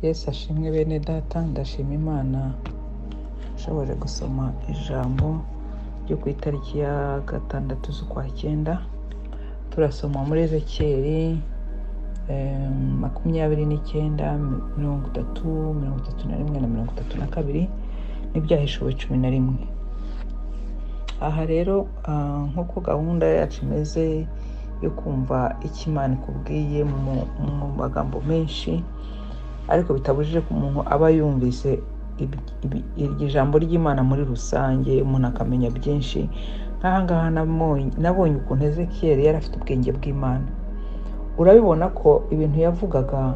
Yesu ashimwe bene data, ndashima Imana nshobora gusoma ijambo ryo ku itariki ya 6 z'Ukwakenda. Turasoma muri Ezekiyeli 29, 30, 31 na 32 n'ibyahishuwe 11. Aha rero nk'uko gahunda yacu imeze yo kumva icyo Imana ikubwiye mu magambo menshi, ariko bitabujije ko umuntu aba yumvise iryo jambo ry'Imana muri rusange, umuntu akamenya byinshi. Nk'ahangaha nabonye ukuntu Ezekiyeli yari afite ubwenge bw'Imana. Urabibona ko ibintu yavugaga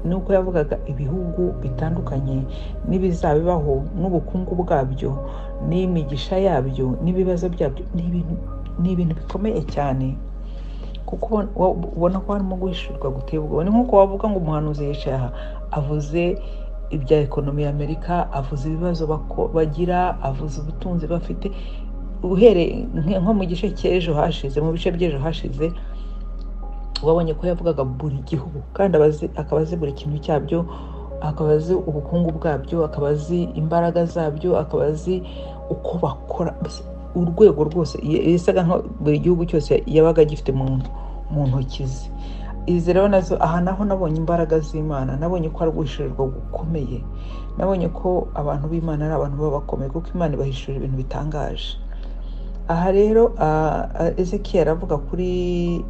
nuko yavugaga ibihugu bitandukanye n'ibizabibaho n'ubukungu bwabyo n'imigisha yabyo n'ibibazo byabyo, ni ibintu bikomeye cyane, kuko ubona ko harimo guhishurwa guteye ubwoba. Ni nk'uko wavuga ngo umuhanuzi yicaye aha avuze ibya ekonomi ya Amerika, avuze ibibazo bagira, avuze ubutunzi bafite, uhereye nko mu gice cy'ejo hashize, mu bice by'ejo hashize wabonye ko yavugaga buri gihugu, kandi akaba azi buri kintu cyabyo, akaba azi ubukungu bwabyo, akaba azi imbaraga zabyo, akaba azi uko bakora, urwego rwose yasaga nko buri gihugu cyose yabaga gifite mu ntoki ze. Izi rero nazo aha naho nabonye imbaraga z'Imana, nabonye ko ari guhishurirwa gukomeye, nabonye ko abantu b'Imana ari abantu baba bakomeye, kuko Imana ibahishurira ibintu bitangaje. Aha rero Ezekiyeli avuga kuri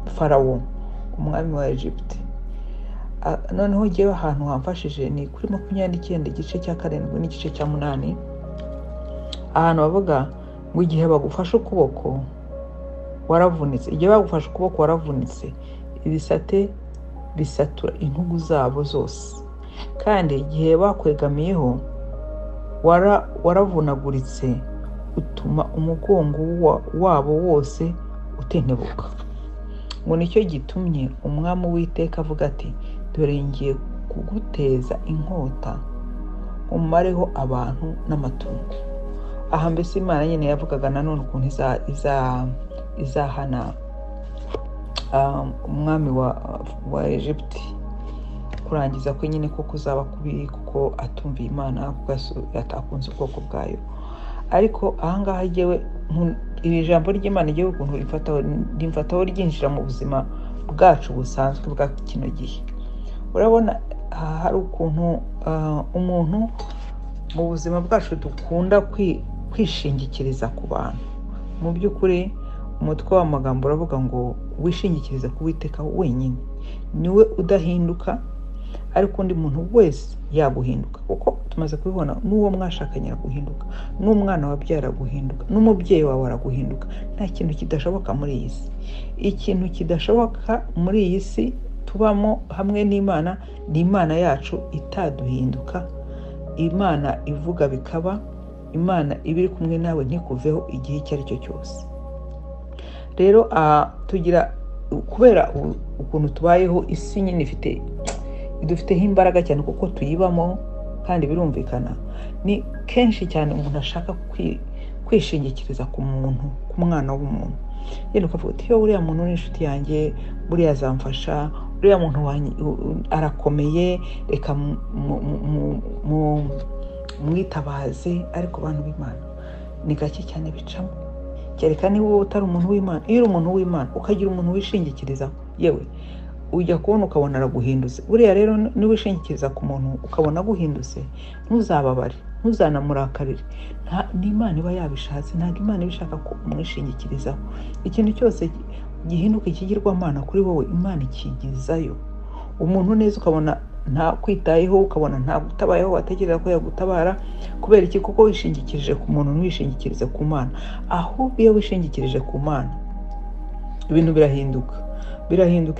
Farawo, umwami wa Egypte. Noneho ngewe ahantu hamfashije ni kuri 29 igice cya 7 n'igice cya 8, ahantu bavuga ngo igihe bagufashe ukuboko waravunitse, igihe bagufashe ukuboko waravunitse, ibisate bisatura intugu zabo zose, kandi igihe bakwegamiyeho waravunaguritse, utuma umugongo wabo wose utentebuka. Ngo nicyo gitumye umwami w'Iteka avuga ati, dore ngiye kuguteza inkota umareho abantu n'amatungo. Aha mbese Imana nyine yavugaga nanone ukuntu izahana umwami wa Egypte, kurangiza ko nyine ko kuzaba kubi, kuko atumviye Imana, kuko atakunze ubwoko bwayo. Ariko ahangaha jyewe iri jambo ry'Imana igiye ukuntu rimfataho ryinjira mu buzima bwacu busanzwe bwa kino gihe. Urabona hari ukuntu umuntu mu buzima bwacu dukunda kwishingikiriza ku bantu. Mu by'ukuri umutwe w'amagambo uravuga ngo wishingikiriza ku Uwiteka wenyine, niwe udahinduka, ariko undi muntu wese yaguhinduka, kuko tumaze kubibona n'uwo mwashakanye araguhinduka, n'umwana wabyara guhinduka, n'umubyeyi wawe araguhinduka. Nta kintu kidashoboka muri iyi si. Ikintu kidashoboka muri iyi si tubamo hamwe n'Imana ni Imana yacu itaduhinduka, Imana ivuga bikaba, Imana ibiri kumwe nawe ntikuveho igihe icyo ari cyo cyose. Rero tugira kubera ukuntu tubayeho, isi nyine idufiteho imbaraga cyane kuko tuyibamo, kandi birumvikana ni kenshi cyane umuntu ashaka kwishingikiriza ku muntu, ku mwana w'umuntu. Yenda ukavuga uti yo uriya muntu ni inshuti yanjye, buriya azamfasha, uriya muntu arakomeye, reka mwitabaze. Ariko abantu b'Imana ni gake cyane bicamo, kereka niba wowe utari umuntu w'Imana. Iyo uri umuntu w'Imana ukagira umuntu wishingikirizaho, yewe ujya kubona ukabona araguhindutse. Buriya rero niwishingikiriza ku muntu ukabona aguhindutse, ntuzababare, ntuzanamurakarire. Ni Imana iba yabishatse, ntabwo Imana ibishaka ko umwishingikirizaho. Ikintu cyose gihinduka ikigirwamana kuri wowe, Imana ikigizayo. Umuntu neza ukabona nta kwitayeho, ukabona nta gutabayeho, watekereza ko yagutabara. Kubera iki? Kuko wishingikirije ku muntu, ntiwishingikirize ku Mana. Ahubwo iyo wishingikirije ku Mana, ibintu birahinduka.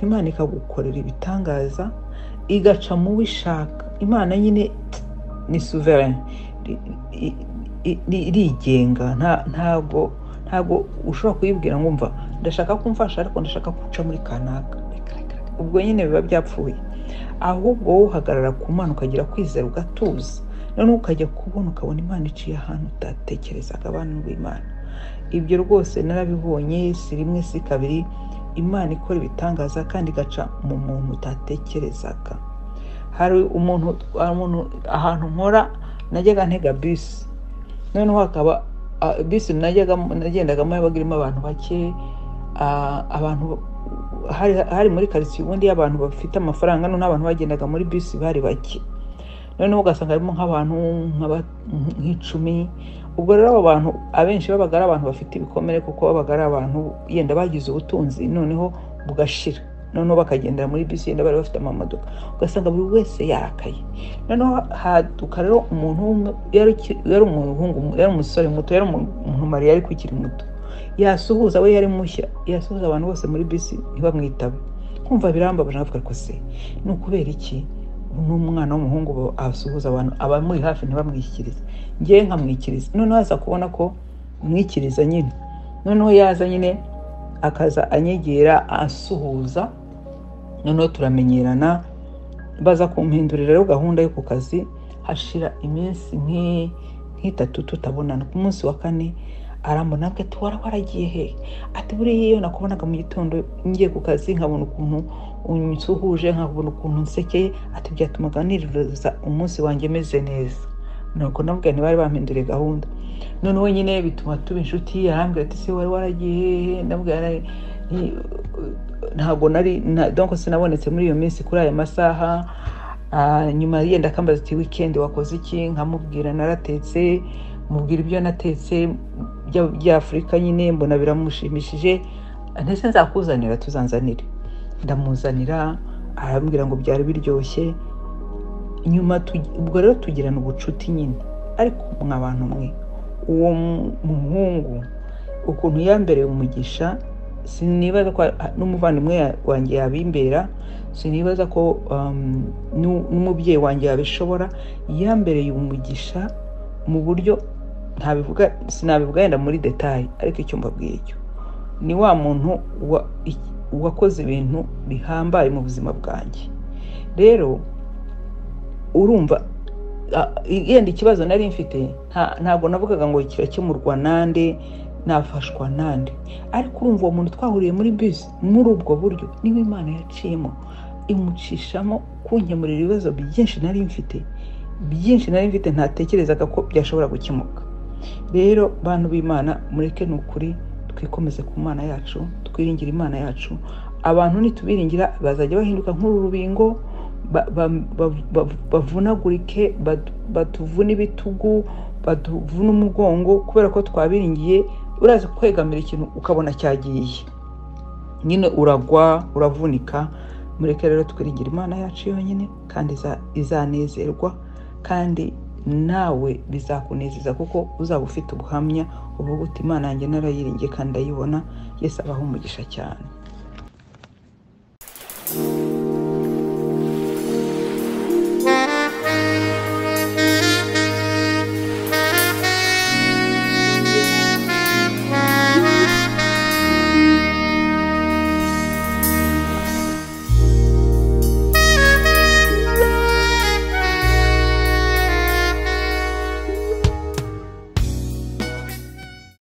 Imana ikagukorera ibitangaza, igaca mu wishaka. Imana nyine ni souverain, irigenga. Ntago ushobora kuyibwira ngo umva ndashaka kumfasha, ariko ndashaka kuca muri kanaka. Ubwo nyine biba byapfuye. Ahubwo wowe uhagarara ku Mana, ukagira kwizera, ugatuza, noneho ukajya kubona ukabona Imana iciye ahantu utatekerezaga. Abantu b'Imana, ibyo rwose narabibonye, si rimwe si kabiri. Imana ikora ibitangaza kandi igaca mu muntu utatekerezaga. hari umuntu ahantu nkora najyaga ntega bisi, noneho hakaba bisi nagendagamo yabaga irimo abantu bake, abantu hari muri quartier ubundi y'abantu bafite amafaranga, none abantu bagendaga muri bisi bari bake, noneho ugasanga harimo nk'abantu nk'icumi. Ubwo rero abo bantu abenshi babaga ari abantu bafite ibikomere, kuko babaga ari abantu yenda bagize ubutunzi noneho bugashira, noneho bakagendera muri bisi yenda bari bafite amamodoka, ugasanga buri wese yarakaye. Noneho haduka rero umuntu yari umuhungu, yari umusore muto, yari umuntu Mariya ariko ukiri muto, yasuhuza we yari mushya, yasuhuza abantu bose muri bisi ntibamwitabe. Kumva birambabaje, navuga ko se ni ukubera iki n'umwana w'umuhungu asuhuza abantu abamuri hafi ntibamwishyikirize, ngiye nkamwikiriza. Noneho aza kubona ko mwikiriza nyine, noneho yaza nyine akaza anyegera asuhuza, noneho turamenyerana, baza kumpindurira rero gahunda yo ku kazi. Hashira iminsi nk'itatu tutabonana. Ku munsi wa kane arambona ati waragiye he? Ati buriya iyo nakubonaga mu gitondo ngiye ku kazi nkabona ukuntu unsuhuje, nkabona ukuntu nsekeye, ati byatumaga niririza umunsi wanjye meze neza. Nuko navuga ntibari bampinduriye gahunda, noneho nyine bituma tuba inshuti. Arambwira ati se waragiye he? Ndabwira ntabwo donc sinabonetse muri iyo minsi kuri aya masaha. Nyuma yenda akambaza ati weekend wakoze iki? Nkamubwira naratetse, mubwira ibyo natetse bya Afrika nyine, mbona biramushimishije. Ntese nzakuzanira, tuzanzanire. Ndamuzanira, arambwira ngo byari biryoshye. Nyuma ubwo rero tugirana ubucuti nyine. Ariko mw'abantu mwe, uwo muhungu ukuntu yambereye umugisha, sinibaza ko n'umuvandimwe wanjye yabimbera, sinibaza ko n'umubyeyi wanjye yabishobora. Yambereye umugisha mu buryo sinabivuga yenda muri detail, ariko icyo mbabwiye cyo ni wa muntu wakoze ibintu bihambaye mu buzima bwanjye. Rero urumva yenda ikibazo nari mfite ntabwo navugaga ngo kirakemurwa nande, nafashwa nande, ariko urumva uwo muntu twahuriye muri bisi muri ubwo buryo niwe Imana yaciyemo imucishamo kunkemurira ibibazo byinshi nari mfite ntatekerezaga ko byashobora gukemuka. Rero bantu b'Imana, mureke n'ukuri twikomeze ku Mana yacu, twiringira Imana yacu. Abantu nitubiringira bazajya bahinduka nk'uru rubingo, bavunagurike, batuvuna ibitugu, batuvuna umugongo, kubera ko twabiringiye. Uraza kwegamira ikintu ukabona cyagiye, nyine uragwa, uravunika. Mureke rero twiringira Imana yacu yonyine, kandi izanezerwa, kandi nawe bizakunezeza, kuko uzaba ufite ubuhamya uvuga uti Imana yanjye narayiringiye kandi ndayibona. Yesu abaho umugisha cyane.